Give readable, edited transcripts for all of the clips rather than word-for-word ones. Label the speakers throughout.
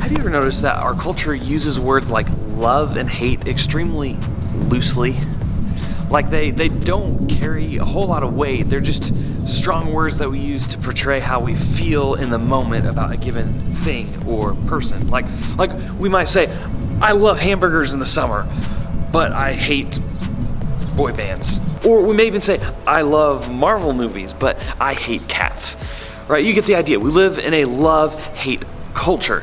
Speaker 1: Have you ever noticed that our culture uses words like love and hate extremely loosely? Like they don't carry a whole lot of weight. They're just strong words that we use to portray how we feel in the moment about a given thing or person. Like we might say, I love hamburgers in the summer, but I hate boy bands. Or we may even say, I love Marvel movies, but I hate cats. Right? You get the idea. We live in a love-hate culture.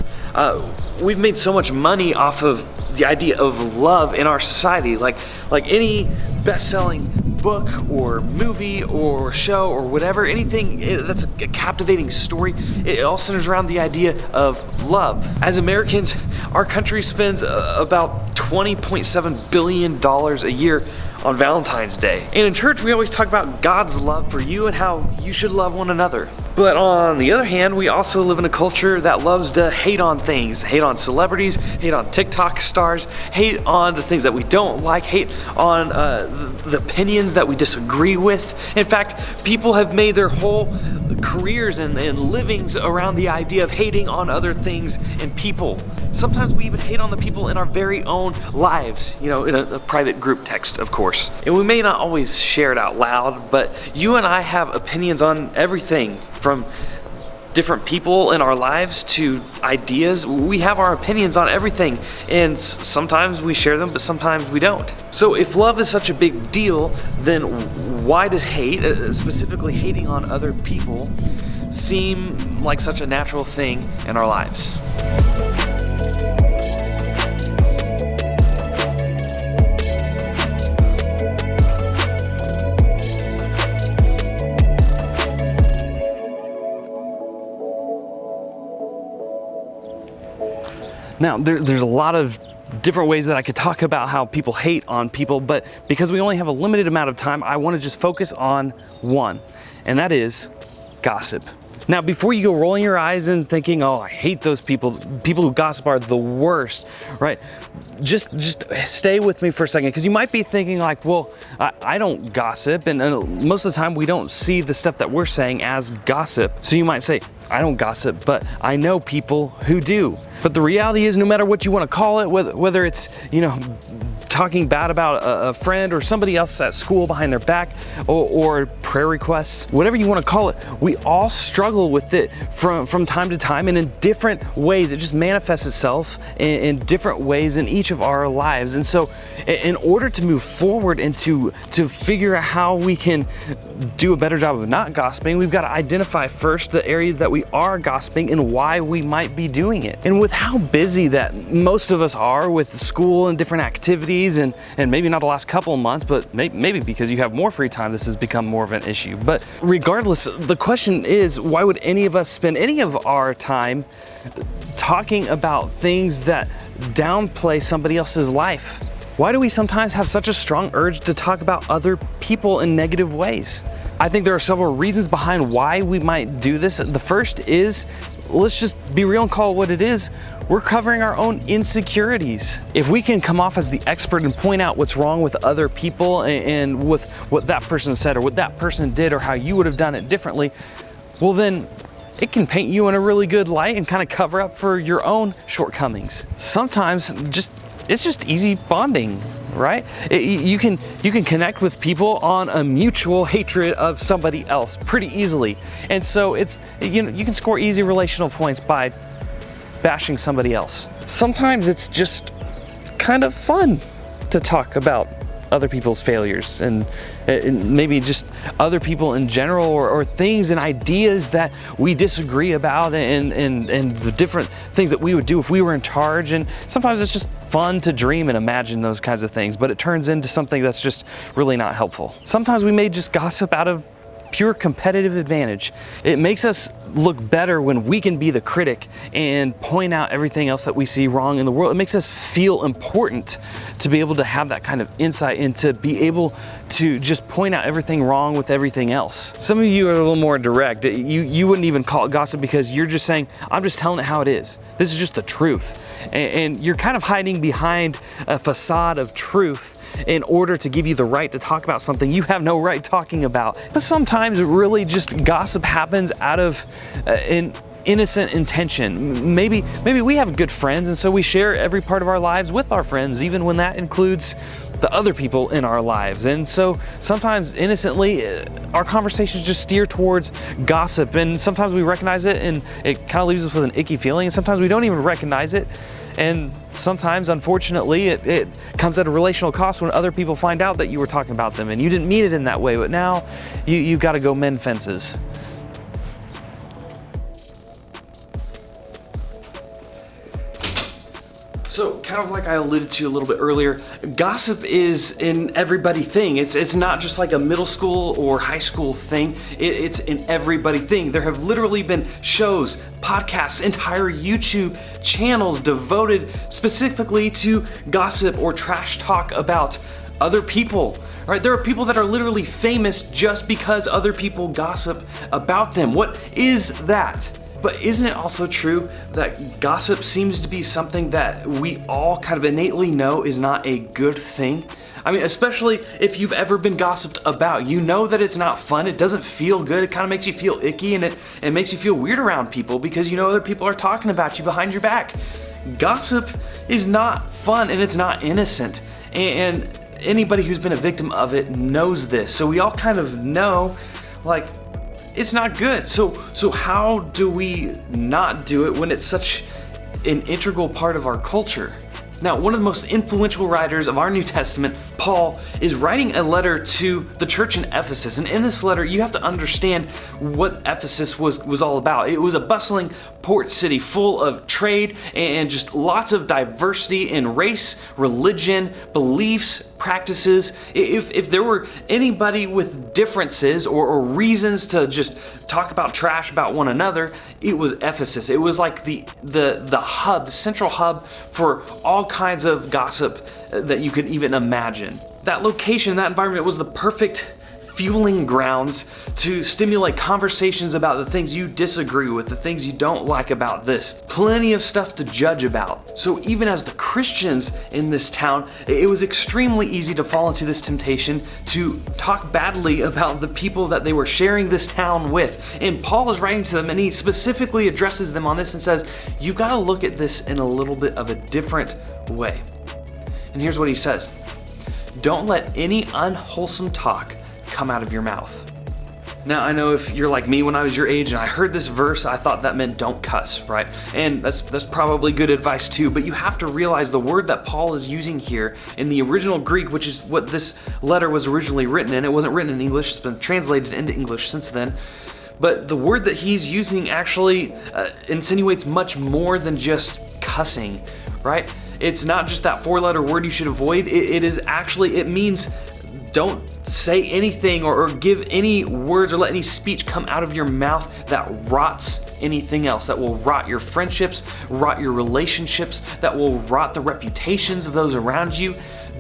Speaker 1: We've made so much money off of the idea of love in our society. Like any best-selling book or movie or show or whatever, anything that's a captivating story, it all centers around the idea of love. As Americans, our country spends about $20.7 billion a year on Valentine's Day. And in church, we always talk about God's love for you and how you should love one another. But on the other hand, we also live in a culture that loves to hate on things, hate on celebrities, hate on TikTok stars, hate on the things that we don't like, hate on the opinions that we disagree with. In fact, people have made their whole careers and livings around the idea of hating on other things and people. Sometimes we even hate on the people in our very own lives, in a private group text, of course. And we may not always share it out loud, but you and I have opinions on everything from different people in our lives to ideas. We have our opinions on everything, and sometimes we share them, but sometimes we don't. So if love is such a big deal, then why does hate, specifically hating on other people, seem like such a natural thing in our lives? Now, there's a lot of different ways that I could talk about how people hate on people, but because we only have a limited amount of time, I want to just focus on one, and that is gossip. Now, before you go rolling your eyes and thinking, oh, I hate those people who gossip are the worst, right? Just stay with me for a second, because you might be thinking like, well, I don't gossip, and most of the time we don't see the stuff that we're saying as gossip. So you might say, I don't gossip, but I know people who do. But the reality is, no matter what you want to call it, whether it's, talking bad about a friend or somebody else at school behind their back, or prayer requests, whatever you want to call it, we all struggle with it from time to time and in different ways. It just manifests itself in different ways in each of our lives. And so in order to move forward and to figure out how we can do a better job of not gossiping, we've got to identify first the areas that we are gossiping and why we might be doing it. And with how busy that most of us are with school and different activities, and maybe not the last couple of months, but maybe because you have more free time, this has become more of an issue. But regardless, the question is, why would any of us spend any of our time talking about things that downplay somebody else's life? Why do we sometimes have such a strong urge to talk about other people in negative ways? I think there are several reasons behind why we might do this. The first is, let's just be real and call it what it is. We're covering our own insecurities. If we can come off as the expert and point out what's wrong with other people and with what that person said or what that person did or how you would have done it differently, well then it can paint you in a really good light and kind of cover up for your own shortcomings. Sometimes it's just easy bonding, right? You can connect with people on a mutual hatred of somebody else pretty easily. And so you can score easy relational points by bashing somebody else. Sometimes it's just kind of fun to talk about other people's failures and maybe just other people in general, or things and ideas that we disagree about, and the different things that we would do if we were in charge. And sometimes it's just fun to dream and imagine those kinds of things, but it turns into something that's just really not helpful. Sometimes we may just gossip out of pure competitive advantage. It makes us look better when we can be the critic and point out everything else that we see wrong in the world. It makes us feel important to be able to have that kind of insight and to be able to just point out everything wrong with everything else. Some of you are a little more direct. You wouldn't even call it gossip because you're just saying, I'm just telling it how it is. This is just the truth. And you're kind of hiding behind a facade of truth in order to give you the right to talk about something you have no right talking about. But sometimes really just gossip happens out of an innocent intention. Maybe we have good friends, and so we share every part of our lives with our friends, even when that includes the other people in our lives. And so sometimes innocently, our conversations just steer towards gossip, and sometimes we recognize it and it kind of leaves us with an icky feeling, and sometimes we don't even recognize it. And sometimes, unfortunately, it comes at a relational cost when other people find out that you were talking about them and you didn't mean it in that way, but now you've got to go mend fences. So kind of like I alluded to a little bit earlier, gossip is an everybody thing. It's not just like a middle school or high school thing. It's an everybody thing. There have literally been shows, podcasts, entire YouTube channels devoted specifically to gossip or trash talk about other people. Right? There are people that are literally famous just because other people gossip about them. What is that? But isn't it also true that gossip seems to be something that we all kind of innately know is not a good thing? I mean, especially if you've ever been gossiped about, you know that it's not fun, it doesn't feel good, it kind of makes you feel icky, and it makes you feel weird around people because you know other people are talking about you behind your back. Gossip is not fun and it's not innocent. And anybody who's been a victim of it knows this. So we all kind of know, like, it's not good. So how do we not do it when it's such an integral part of our culture? Now, one of the most influential writers of our New Testament, Paul, is writing a letter to the church in Ephesus. And in this letter, you have to understand what Ephesus was all about. It was a bustling port city full of trade and just lots of diversity in race, religion, beliefs, practices. If there were anybody with differences or reasons to just talk about trash about one another, it was Ephesus. It was like the hub, the central hub for all kinds of gossip that you could even imagine. That location, that environment was the perfect fueling grounds to stimulate conversations about the things you disagree with, the things you don't like about this. Plenty of stuff to judge about. So even as the Christians in this town, it was extremely easy to fall into this temptation to talk badly about the people that they were sharing this town with. And Paul is writing to them, and he specifically addresses them on this and says, you've got to look at this in a little bit of a different way. And here's what he says. Don't let any unwholesome talk come out of your mouth. Now, I know if you're like me when I was your age and I heard this verse, I thought that meant don't cuss, right? And that's probably good advice too, but you have to realize the word that Paul is using here in the original Greek, which is what this letter was originally written in. It wasn't written in English, it's been translated into English since then. But the word that he's using actually insinuates much more than just cussing, right? It's not just that four-letter word you should avoid. It means don't say anything or give any words or let any speech come out of your mouth that rots anything else, that will rot your friendships, rot your relationships, that will rot the reputations of those around you.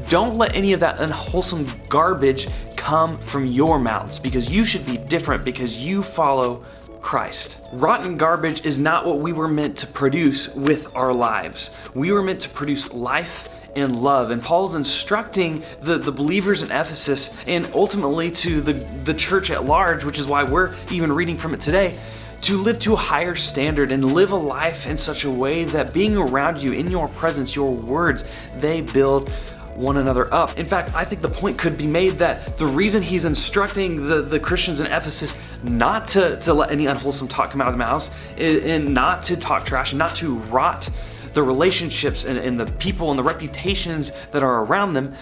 Speaker 1: Don't let any of that unwholesome garbage come from your mouths, because you should be different because you follow Christ. Rotten garbage is not what we were meant to produce with our lives. We were meant to produce life and love. And Paul's instructing the believers in Ephesus and ultimately to the church at large, which is why we're even reading from it today, to live to a higher standard and live a life in such a way that being around you, in your presence, your words, they build one another up. In fact, I think the point could be made that the reason he's instructing the Christians in Ephesus not to let any unwholesome talk come out of their mouths and not to talk trash and not to rot the relationships and the people and the reputations that are around them,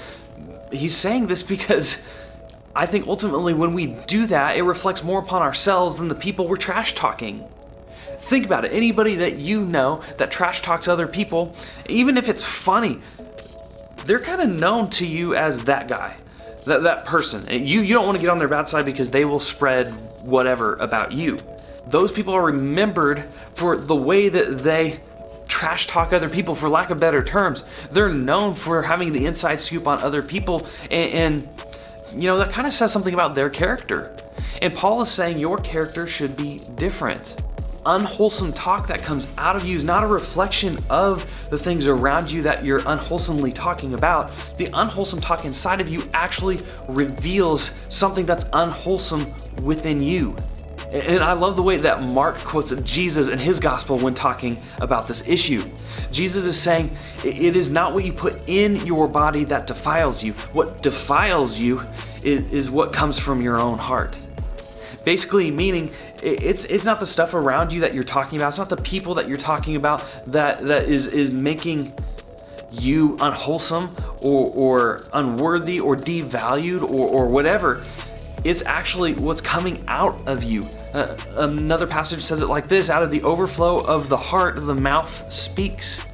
Speaker 1: he's saying this because I think ultimately when we do that, it reflects more upon ourselves than the people we're trash talking. Think about it. Anybody that you know that trash talks other people, even if it's funny, they're kind of known to you as that guy, that person. And you don't want to get on their bad side because they will spread whatever about you. Those people are remembered for the way that they trash talk other people, for lack of better terms. They're known for having the inside scoop on other people, and you know, that kind of says something about their character. And Paul is saying your character should be different. unwholesome talk that comes out of you is not a reflection of the things around you that you're unwholesomely talking about. The unwholesome talk inside of you actually reveals something that's unwholesome within you. And I love the way that Mark quotes Jesus in his gospel when talking about this issue. Jesus is saying, it is not what you put in your body that defiles you. What defiles you is what comes from your own heart. Basically meaning it's not the stuff around you that you're talking about. It's not the people that you're talking about that is making you unwholesome or unworthy or devalued or whatever. It's actually what's coming out of you. Another passage says it like this: out of the overflow of the heart, the mouth speaks.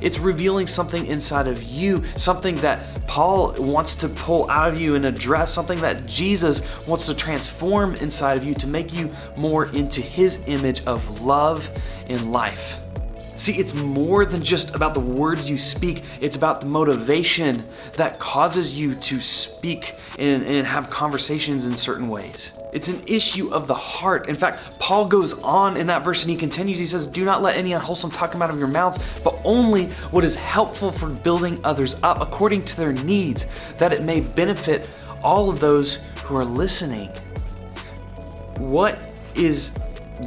Speaker 1: It's revealing something inside of you, something that Paul wants to pull out of you and address, something that Jesus wants to transform inside of you to make you more into his image of love and life. See, it's more than just about the words you speak. It's about the motivation that causes you to speak and have conversations in certain ways. It's an issue of the heart. In fact, Paul goes on in that verse and he continues. He says, do not let any unwholesome talk come out of your mouths, but only what is helpful for building others up according to their needs, that it may benefit all of those who are listening. What is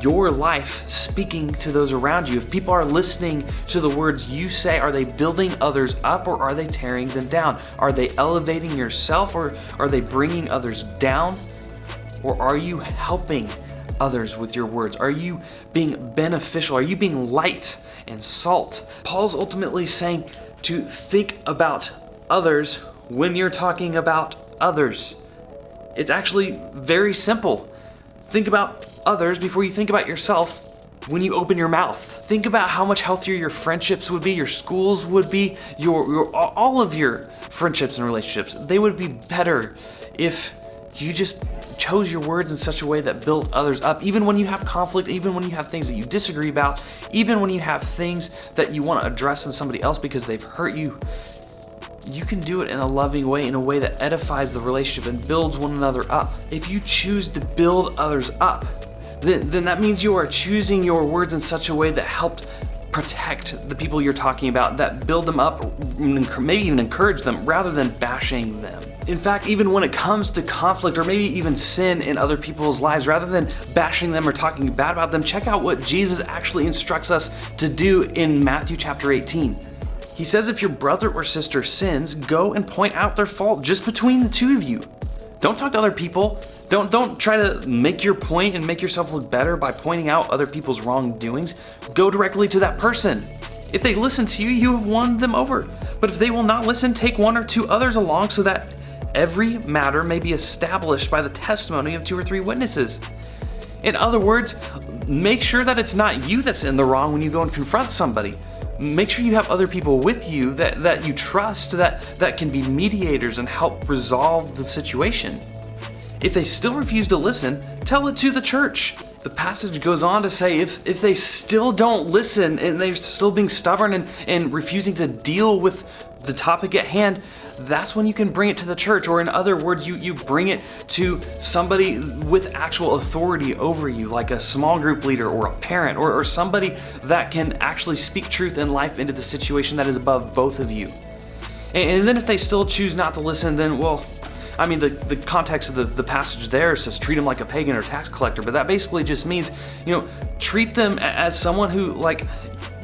Speaker 1: your life speaking to those around you? If people are listening to the words you say, are they building others up or are they tearing them down? Are they elevating yourself or are they bringing others down? Or are you helping others with your words? Are you being beneficial? Are you being light and salt? Paul's ultimately saying to think about others when you're talking about others. It's actually very simple. Think about others before you think about yourself when you open your mouth. Think about how much healthier your friendships would be, your schools would be, all of your friendships and relationships. They would be better if you just chose your words in such a way that built others up. Even when you have conflict, even when you have things that you disagree about, even when you have things that you want to address in somebody else because they've hurt you, you can do it in a loving way, in a way that edifies the relationship and builds one another up. If you choose to build others up, then that means you are choosing your words in such a way that helped protect the people you're talking about, that build them up, maybe even encourage them rather than bashing them. In fact, even when it comes to conflict or maybe even sin in other people's lives, rather than bashing them or talking bad about them, check out what Jesus actually instructs us to do in Matthew chapter 18. He says if your brother or sister sins, go and point out their fault just between the two of you. Don't talk to other people. Don't try to make your point and make yourself look better by pointing out other people's wrongdoings. Go directly to that person. If they listen to you, you have won them over. But if they will not listen, take one or two others along so that every matter may be established by the testimony of 2 or 3 witnesses. In other words, make sure that it's not you that's in the wrong when you go and confront somebody. Make sure you have other people with you that you trust, that can be mediators and help resolve the situation. If they still refuse to listen, tell it to the church. The passage goes on to say if they still don't listen and they're still being stubborn and refusing to deal with the topic at hand, that's when you can bring it to the church. Or in other words, you bring it to somebody with actual authority over you, like a small group leader or a parent or somebody that can actually speak truth and life into the situation that is above both of you. And then if they still choose not to listen, then, well, I mean, the context of the passage there says treat them like a pagan or tax collector, but that basically just means, treat them as someone who, like,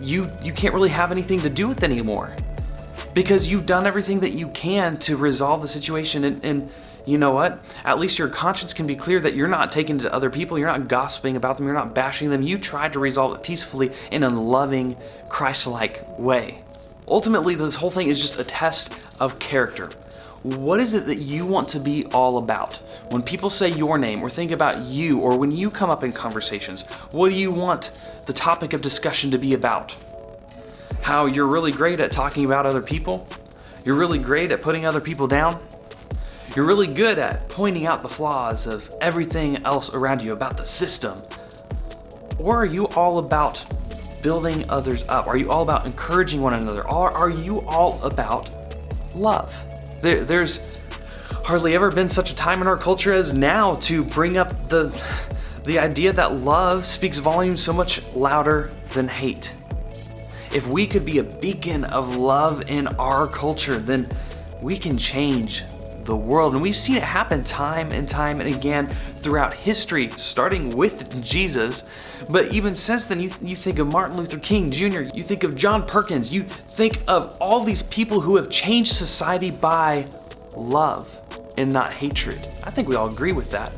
Speaker 1: you can't really have anything to do with anymore. Because you've done everything that you can to resolve the situation, and you know what? At least your conscience can be clear that you're not taking it to other people, you're not gossiping about them, you're not bashing them. You tried to resolve it peacefully in a loving, Christ-like way. Ultimately, this whole thing is just a test of character. What is it that you want to be all about? When people say your name or think about you, or when you come up in conversations, what do you want the topic of discussion to be about? How you're really great at talking about other people? You're really great at putting other people down? You're really good at pointing out the flaws of everything else around you, about the system? Or are you all about building others up? Are you all about encouraging one another? Or are you all about love? There's hardly ever been such a time in our culture as now to bring up the The idea that love speaks volumes so much louder than hate. If we could be a beacon of love in our culture, then we can change the world. And we've seen it happen time and time and again throughout history, starting with Jesus. But even since then, you think of Martin Luther King Jr., you think of John Perkins, you think of all these people who have changed society by love and not hatred. I think we all agree with that.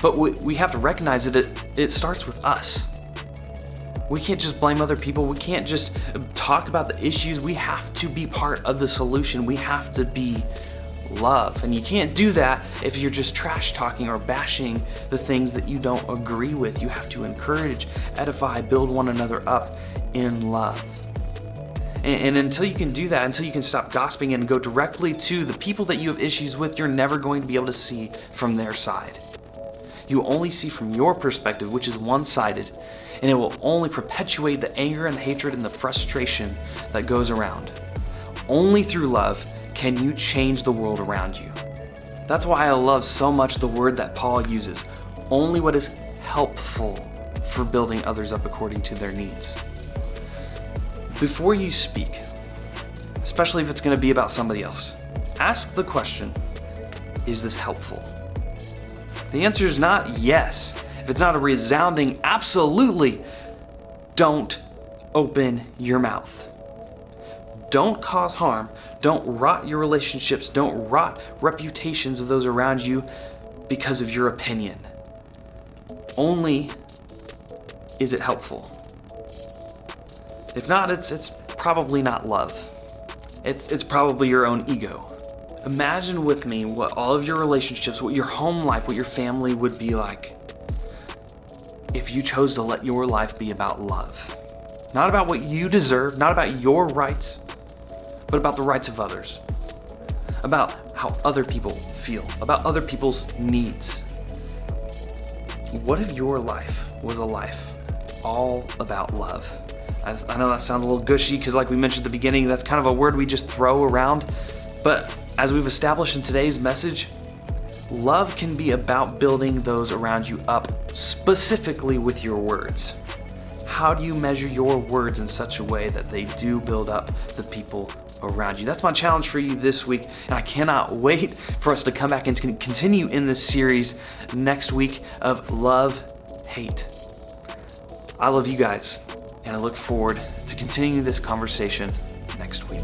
Speaker 1: But we have to recognize that it starts with us. We can't just blame other people. We can't just talk about the issues. We have to be part of the solution. We have to be love. And you can't do that if you're just trash talking or bashing the things that you don't agree with. You have to encourage, edify, build one another up in love. And until you can do that, until you can stop gossiping and go directly to the people that you have issues with, you're never going to be able to see from their side. You only see from your perspective, which is one-sided, and it will only perpetuate the anger and the hatred and the frustration that goes around. Only through love can you change the world around you. That's why I love so much the word that Paul uses. Only what is helpful for building others up according to their needs. Before you speak, especially if it's going to be about somebody else, ask the question, is this helpful? The answer is not yes. If it's not a resounding absolutely, don't open your mouth. Don't cause harm. Don't rot your relationships. Don't rot reputations of those around you because of your opinion. Only is it helpful. If not, it's probably not love. It's probably your own ego. Imagine with me what all of your relationships, what your home life, what your family would be like if you chose to let your life be about love. Not about what you deserve, not about your rights, but about the rights of others. About how other people feel, about other people's needs. What if your life was a life all about love? I know that sounds a little gushy because like we mentioned at the beginning, that's kind of a word we just throw around. But as we've established in today's message, love can be about building those around you up specifically with your words. How do you measure your words in such a way that they do build up the people around you? That's my challenge for you this week, and I cannot wait for us to come back and continue in this series next week of Love, Hate. I love you guys, and I look forward to continuing this conversation next week.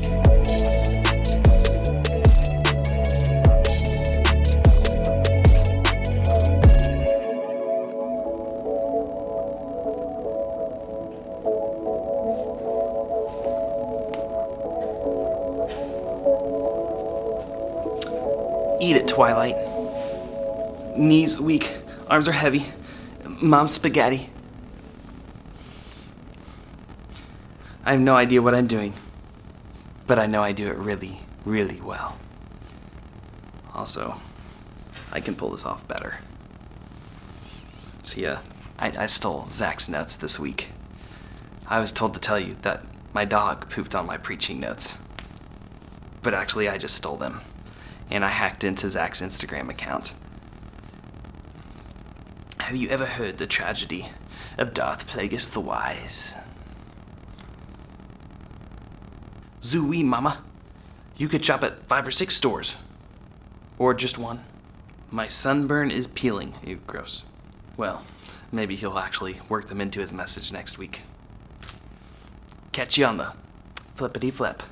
Speaker 1: Eat it, Twilight. Knees weak, arms are heavy. Mom's spaghetti. I have no idea what I'm doing, but I know I do it really, really well. Also, I can pull this off better. See, I stole Zach's notes this week. I was told to tell you that my dog pooped on my preaching notes, but actually I just stole them. And I hacked into Zach's Instagram account. Have you ever heard the tragedy of Darth Plagueis the Wise? Zooey, mama. You could shop at 5 or 6 stores. Or just one. My sunburn is peeling. Ew, gross. Well, maybe he'll actually work them into his message next week. Catch you on the flippity flip.